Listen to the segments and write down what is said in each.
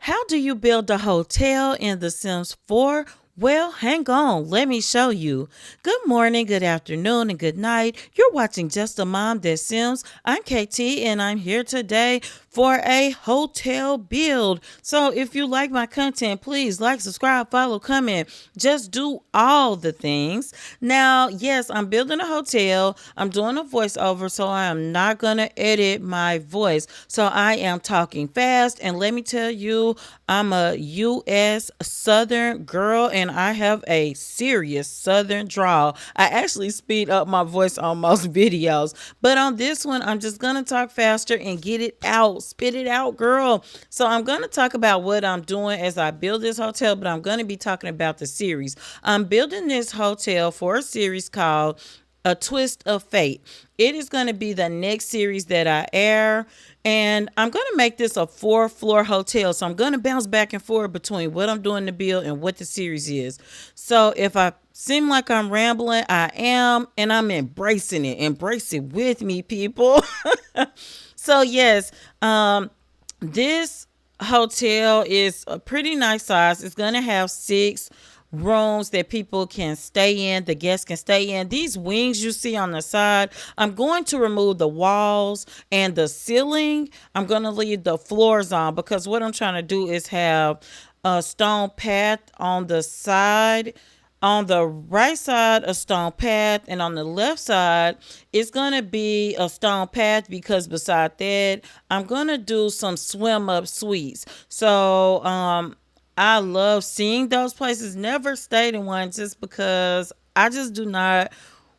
How do you build a hotel in The Sims 4? Well, hang on, let me show you. Good morning, good afternoon, and good night. You're watching Just a Mom That Sims. I'm KT, and I'm here today for a hotel build. So if you like my content, please like, subscribe, follow, comment. Just do all the things. Now, yes, I'm building a hotel. I'm doing a voiceover, so I am not going to edit my voice. So I am talking fast, and let me tell you, I'm a U.S. Southern girl, and I have a serious Southern drawl. I actually speed up my voice on most videos, but on this one, I'm just gonna talk faster and get it out, spit it out, girl. So I'm gonna talk about what I'm doing as I build this hotel, but I'm gonna be talking about the series. I'm building this hotel for a series called A Twist of Fate. It is going to be the next series that I air, and I'm going to make this a 4-floor hotel. So I'm going to bounce back and forth between what I'm doing to build and what the series is. So if I seem like I'm rambling, I am, and I'm embracing it. Embrace it with me, people. So yes, this hotel is a pretty nice size. It's going to have 6 rooms that people can stay in, the guests can stay in. These wings you see on the side, I'm going to remove the walls and the ceiling. I'm going to leave the floors on because what I'm trying to do is have a stone path on the side. On the right side, a stone path, and on the left side, it's going to be a stone path because beside that, I'm going to do some swim up suites. So, I love seeing those places. Never stayed in one just because I just do not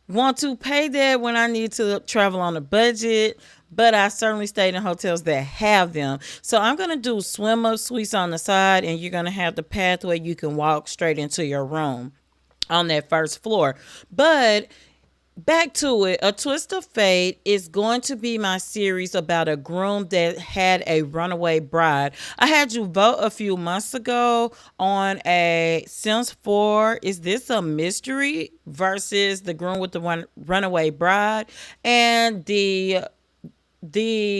want to pay that when I need to travel on a budget. But I certainly stayed in hotels that have them. So I'm going to do swim up suites on the side, and you're going to have the pathway you can walk straight into your room on that first floor. But back to it, A Twist of Fate is going to be my series about a groom that had a runaway bride. I had you vote a few months ago on a Sims 4, is this a mystery versus the groom with the runaway bride, and the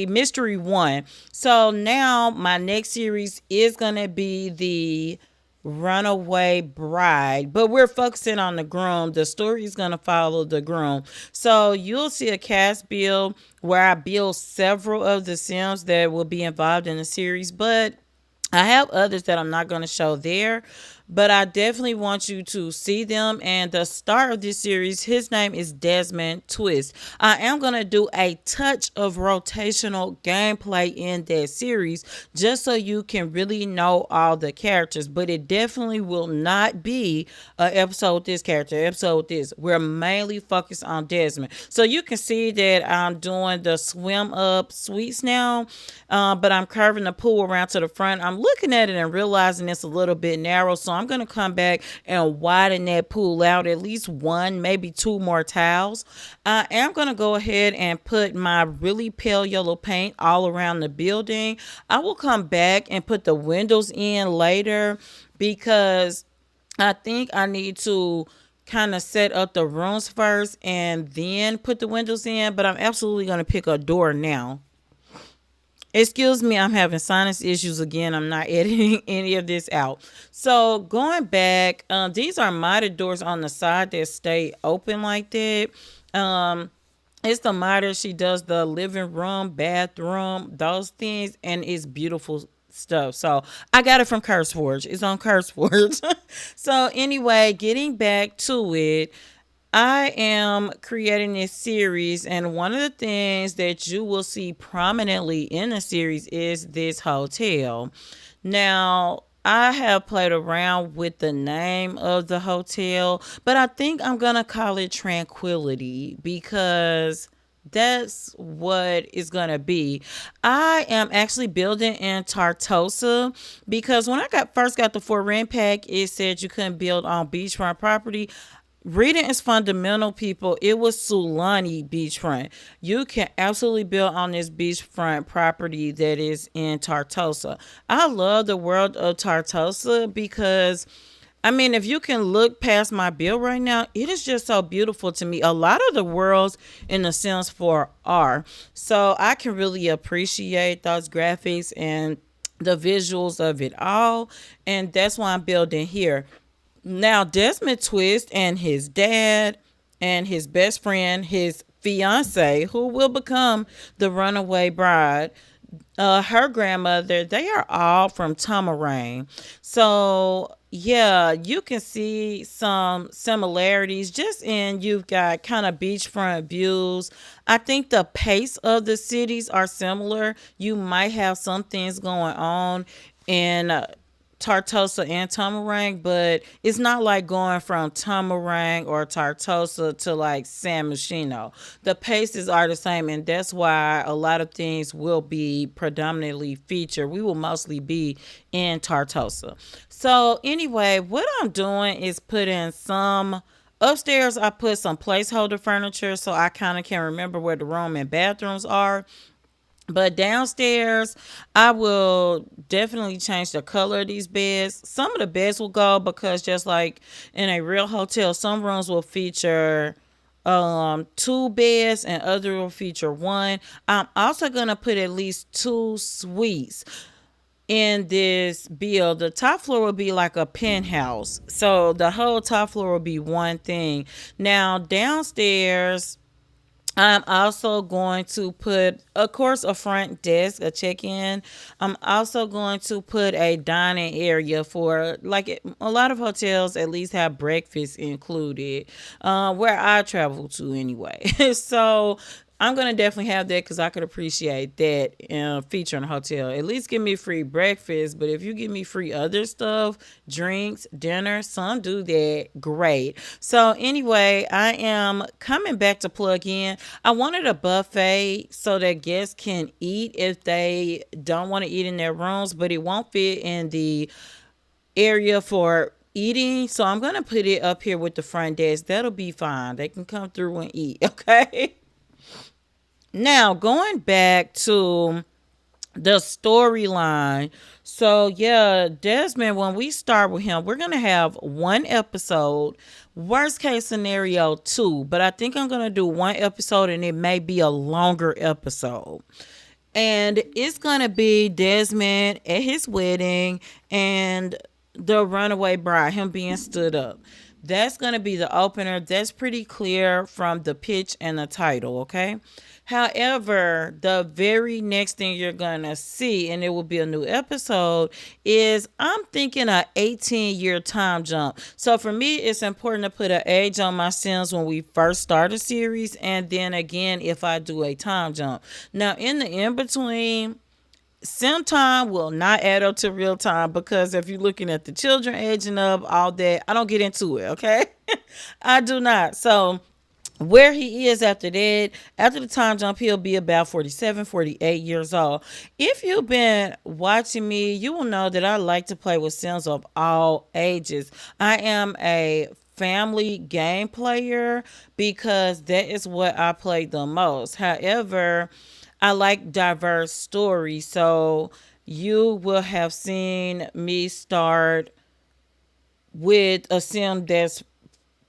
mystery one. So now my next series is going to be the runaway bride, but we're focusing on the groom. The story is going to follow the groom. So you'll see a cast build where I build several of the Sims that will be involved in the series, but I have others that I'm not going to show there, but I definitely want you to see them. And the star of this series, his name is Desmond Twist. I am going to do a touch of rotational gameplay in that series just so you can really know all the characters, but it definitely will not be an episode with this character, episode with this. We're mainly focused on Desmond. So you can see that I'm doing the swim up suites now, but I'm curving the pool around to the front. I'm looking at it and realizing it's a little bit narrow, so I'm going to come back and widen that pool out at least 1, maybe 2 more tiles. I am going to go ahead and put my really pale yellow paint all around the building. I will come back and put the windows in later because I think I need to kind of set up the rooms first and then put the windows in, but I'm absolutely going to pick a door now. Excuse me, I'm having sinus issues again. I'm not editing any of this out. So going back, these are miter doors on the side that stay open like that. It's the miter. She does the living room, bathroom, those things, and it's beautiful stuff. So I got it from CurseForge. It's on CurseForge. So anyway, getting back to it, I am creating this series, and one of the things that you will see prominently in the series is this hotel. Now, I have played around with the name of the hotel, but I think I'm going to call it Tranquility because that's what it's going to be. I am actually building in Tartosa because when I first got the For Rent pack, it said you couldn't build on beachfront property. Reading is fundamental, people. It was Sulani beachfront. You can absolutely build on this beachfront property that is in Tartosa. I love the world of Tartosa because, I mean, if you can look past my build right now, it is just so beautiful to me. A lot of the worlds in The Sims 4 are. So I can really appreciate those graphics and the visuals of it all, and that's why I'm building here. Now, Desmond Twist and his dad and his best friend, his fiance, who will become the runaway bride, her grandmother, they are all from Tamarang. So, yeah, you can see some similarities just in you've got kind of beachfront views. I think the pace of the cities are similar. You might have some things going on in Tartosa and Tamarang, but it's not like going from Tamarang or Tartosa to like San Myshuno. The paces are the same, and that's why a lot of things will be predominantly featured. We will mostly be in Tartosa. So, anyway, what I'm doing is putting some. Upstairs, I put some placeholder furniture so I kind of can remember where the room and bathrooms are. But downstairs, I will definitely change the color of these beds. Some of the beds will go because just like in a real hotel, some rooms will feature two beds and other will feature one. I'm also gonna put at least two suites in this build. The top floor will be like a penthouse. So the whole top floor will be one thing. Now downstairs, I'm also going to put, of course, a front desk, a check in. I'm also going to put a dining area for, like, a lot of hotels at least have breakfast included, where I travel to anyway. So I'm gonna definitely have that because I could appreciate that feature in a hotel. At least give me free breakfast, but if you give me free other stuff, drinks, dinner, some do that, great. So anyway, I am coming back to plug in. I wanted a buffet so that guests can eat if they don't want to eat in their rooms, but it won't fit in the area for eating. So I'm gonna put it up here with the front desk. That'll be fine. They can come through and eat. Okay. Now, going back to the storyline. So, yeah, Desmond, when we start with him, we're going to have one episode, worst case scenario, two. But I think I'm going to do one episode and it may be a longer episode. And it's going to be Desmond at his wedding and the runaway bride, him being stood up. That's going to be the opener. That's pretty clear from the pitch and the title, okay? However, the very next thing you're going to see, and it will be a new episode, is I'm thinking a 18-year time jump. So for me, it's important to put an age on my Sims when we first start a series, and then again if I do a time jump. Now, in the in-between, sim time will not add up to real time because if you're looking at the children aging up, all that, I don't get into it, okay? I do not. So where he is after that, after the time jump, he'll be about 47, 48 years old. If you've been watching me, you will know that I like to play with sims of all ages. I am a family game player because that is what I play the most. However, I like diverse stories. So you will have seen me start with a sim that's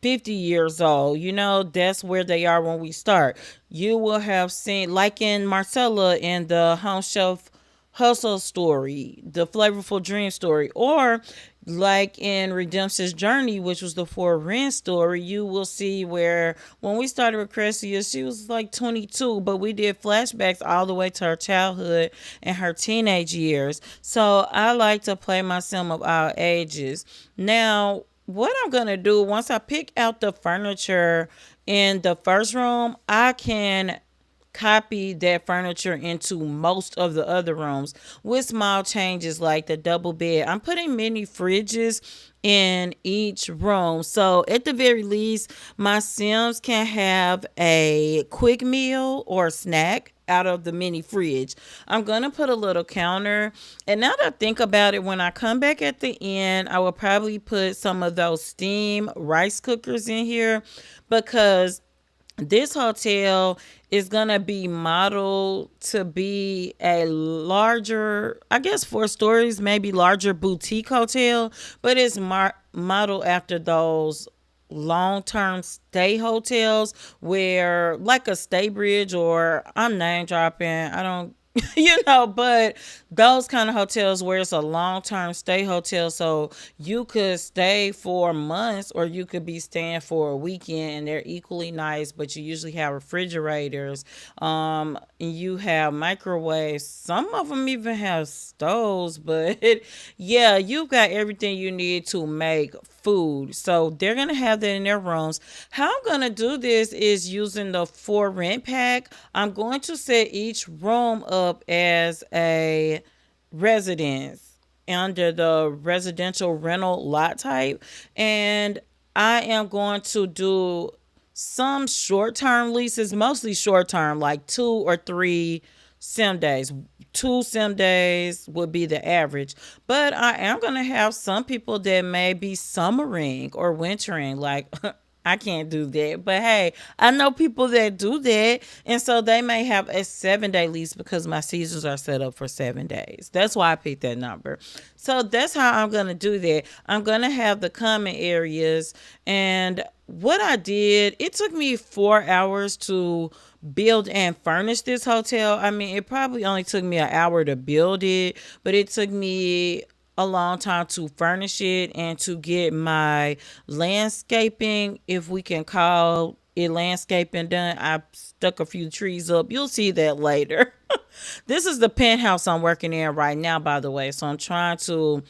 50 years old. You know, that's where they are when we start. You will have seen, like in Marcella in the Home Shelf Hustle story, the Flavorful Dream story, or like in Redemption's Journey, which was the For Ren story, you will see where when we started with Cressia, she was like 22, but we did flashbacks all the way to her childhood and her teenage years. So I like to play my sim of all ages. Now, what I'm gonna do once I pick out the furniture in the first room, I can copy that furniture into most of the other rooms with small changes like the double bed. I'm putting mini fridges in each room. So at the very least, my Sims can have a quick meal or snack out of the mini fridge. I'm going to put a little counter. And now that I think about it, when I come back at the end, I will probably put some of those steam rice cookers in here because this hotel is gonna be modeled to be a larger, I guess 4 stories, maybe larger boutique hotel, but it's modeled after those long-term stay hotels where like a stay bridge, or I'm name dropping, I don't But those kind of hotels where it's a long term stay hotel, so you could stay for months or you could be staying for a weekend, and they're equally nice, but you usually have refrigerators, and you have microwaves. Some of them even have stoves, but yeah, you've got everything you need to make food. So they're gonna have that in their rooms. How I'm gonna do this is using the for rent pack. I'm going to set each room up as a residence under the residential rental lot type, and I am going to do some short term leases, mostly short term, like 2 or 3 sim days. 2 sim days would be the average. But I am going to have some people that may be summering or wintering. Like, I can't do that. But hey, I know people that do that. And so they may have a 7 day lease because my seasons are set up for 7 days. That's why I picked that number. So that's how I'm going to do that. I'm going to have the common areas. And what I did, it took me 4 hours to build and furnish this hotel. I mean, it probably only took me an hour to build it, but it took me a long time to furnish it and to get my landscaping, if we can call it landscaping, done. I stuck a few trees up. You'll see that later. This is the penthouse I'm working in right now, by the way. So I'm trying to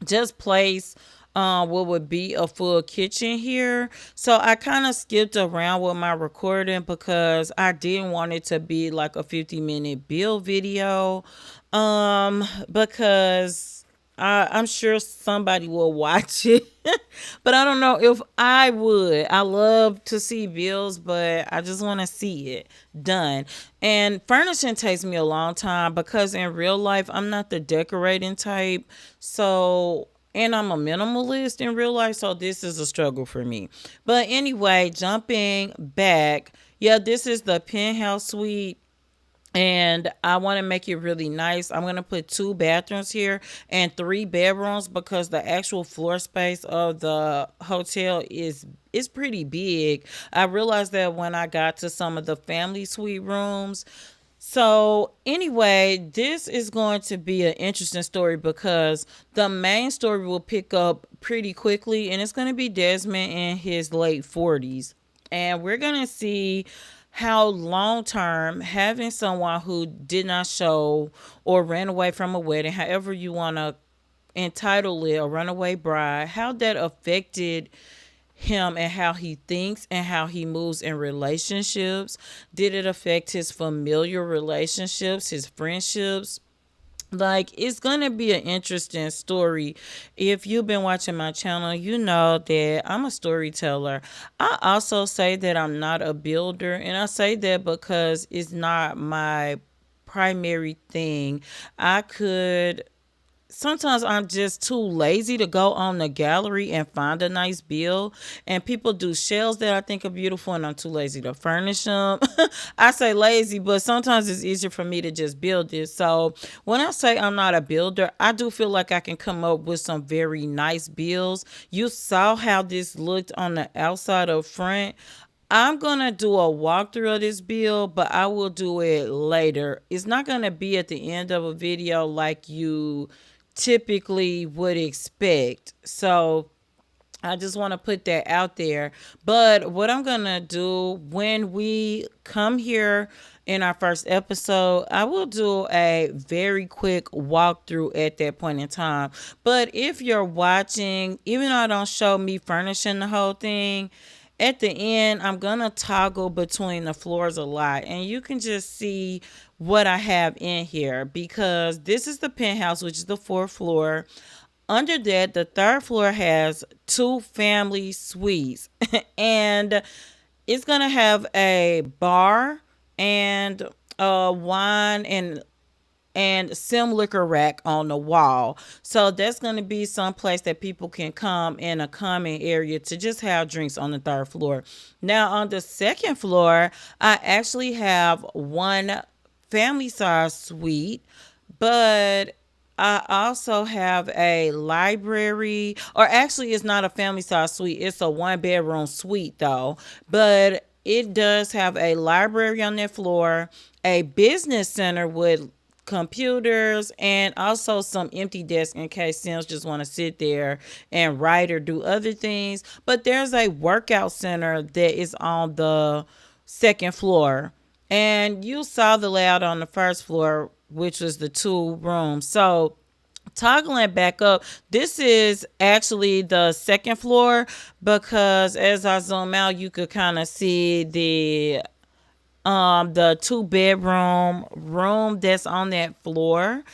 just place what would be a full kitchen here. So I kind of skipped around with my recording because I didn't want it to be like a 50-minute build video. Because I'm sure somebody will watch it. But I don't know if I would. I love to see bills, but I just want to see it done. And furnishing takes me a long time because in real life, I'm not the decorating type. So, and I'm a minimalist in real life. So, this is a struggle for me. But anyway, jumping back, yeah, this is the penthouse suite, and I want to make it really nice. I'm going to put 2 bathrooms here and 3 bedrooms because the actual floor space of the hotel is pretty big. I realized that when I got to some of the family suite rooms. So, anyway, this is going to be an interesting story because the main story will pick up pretty quickly, and it's going to be Desmond in his late 40s. And we're going to see how long term having someone who did not show or ran away from a wedding, however you want to entitle it, a runaway bride, how that affected him and how he thinks and how he moves in relationships. Did it affect his familiar relationships, his friendships? Like, it's gonna be an interesting story. If you've been watching my channel, you know that I'm a storyteller. I also say that I'm not a builder, and I say that because it's not my primary thing. I could Sometimes I'm just too lazy to go on the gallery and find a nice bill. And people do shells that I think are beautiful, and I'm too lazy to furnish them. I say lazy, but sometimes it's easier for me to just build it. So when I say I'm not a builder, I do feel like I can come up with some very nice bills. You saw how this looked on the outside of front. I'm gonna do a walkthrough of this build, but I will do it later. It's not gonna be at the end of a video like you typically would expect. So I just want to put that out there. But what I'm going to do when we come here in our first episode, I will do a very quick walkthrough at that point in time. But if you're watching, even though I don't show me furnishing the whole thing, at the end, I'm going to toggle between the floors a lot. And you can just see what I have in here because this is the penthouse, which is the 4th floor. Under that, the 3rd floor has 2 family suites, and it's gonna have a bar and a wine and sim liquor rack on the wall. So that's going to be some place that people can come in a common area to just have drinks on the 3rd floor. Now on the 2nd floor, I actually have one family size suite, but I also have a library, or actually, it's not a family size suite. It's a 1 bedroom suite, though. But it does have a library on that floor, a business center with computers, and also some empty desks in case Sims just want to sit there and write or do other things. But there's a workout center that is on the second floor. And you saw the layout on the first floor, which was the two rooms. So toggling back up, this is actually the second floor because as I zoom out, you could kind of see the two bedroom room that's on that floor.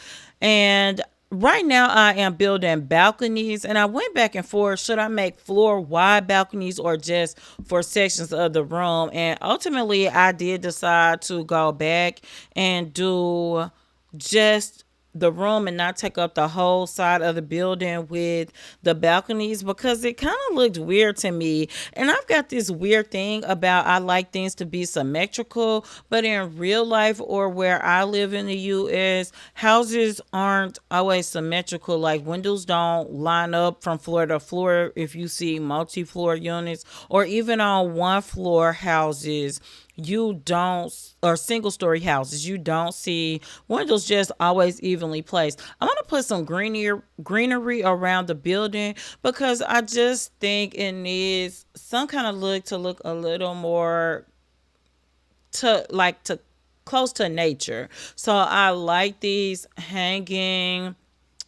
And right now I am building balconies, and I went back and forth, should I make floor wide balconies or just for sections of the room? And ultimately I did decide to go back and do just the room and not take up the whole side of the building with the balconies because it kind of looked weird to me. And I've got this weird thing about I like things to be symmetrical, but in real life or where I live in the US, houses aren't always symmetrical. Like windows don't line up from floor to floor if you see multi-floor units, or even on one floor houses you don't, or single story houses, you don't see windows just always evenly placed. I'm gonna put some greenery around the building because I just think it needs some kind of look to look a little more to close to nature. So I like these hanging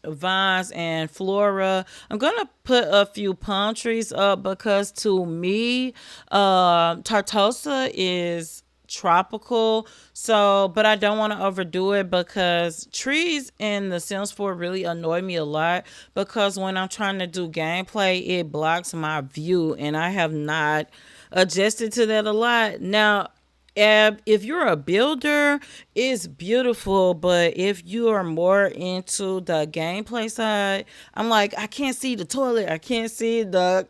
vines and flora. I'm gonna put a few palm trees up because to me, Tartosa is tropical. So, but I don't want to overdo it because trees in the Sims 4 really annoy me a lot because when I'm trying to do gameplay, it blocks my view, and I have not adjusted to that a lot. Now, if you're a builder, it's beautiful, but if you are more into the gameplay side, I'm like, I can't see the toilet, I can't see the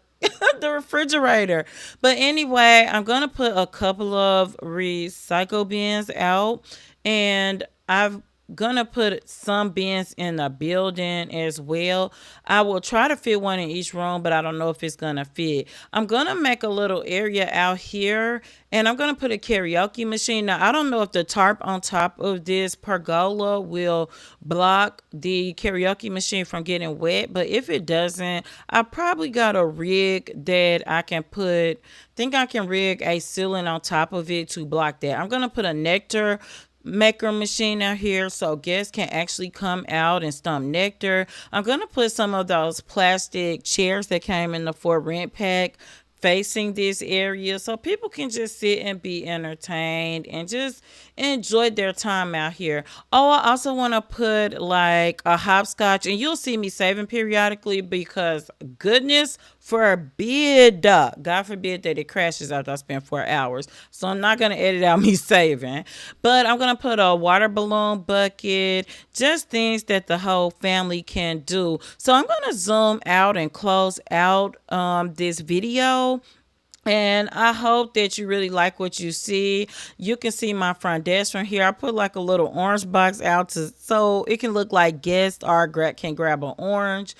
the refrigerator. But anyway, I'm gonna put a couple of recycle bins out, and I've gonna put some bins in the building as well. I will try to fit one in each room, but I don't know if it's gonna fit. I'm gonna make a little area out here, and I'm gonna put a karaoke machine. Now I don't know if the tarp on top of this pergola will block the karaoke machine from getting wet, but if it doesn't, I probably got a rig that I can put, think I can rig a ceiling on top of it to block that. I'm gonna put a nectar maker machine out here so guests can actually come out and stump nectar. I'm gonna put some of those plastic chairs that came in the for rent pack facing this area so people can just sit and be entertained and just enjoy their time out here. Oh, I also want to put like a hopscotch, and you'll see me saving periodically because goodness forbid, God forbid that it crashes after I spend 4 hours. So I'm not going to edit out me saving, but I'm going to put a water balloon bucket, just things that the whole family can do. So I'm going to zoom out and close out this video, and I hope that you really like what you see. You can see my front desk from here. I put like a little orange box out so it can look like guests can grab an orange.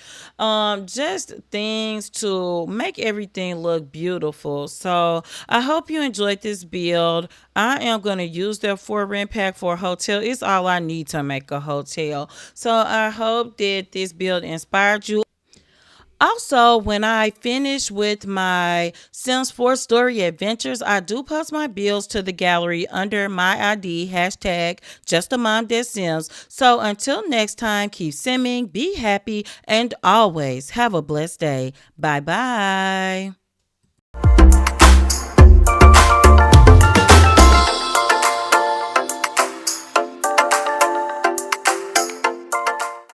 Just things to make everything look beautiful. So I hope you enjoyed this build. I am going to use that for rent pack for a hotel. It's all I need to make a hotel. So I hope that this build inspired you. Also, when I finish with my Sims 4 story adventures, I do post my builds to the gallery under my ID, hashtag justamomthatsims. So until next time, keep simming, be happy, and always have a blessed day. Bye bye.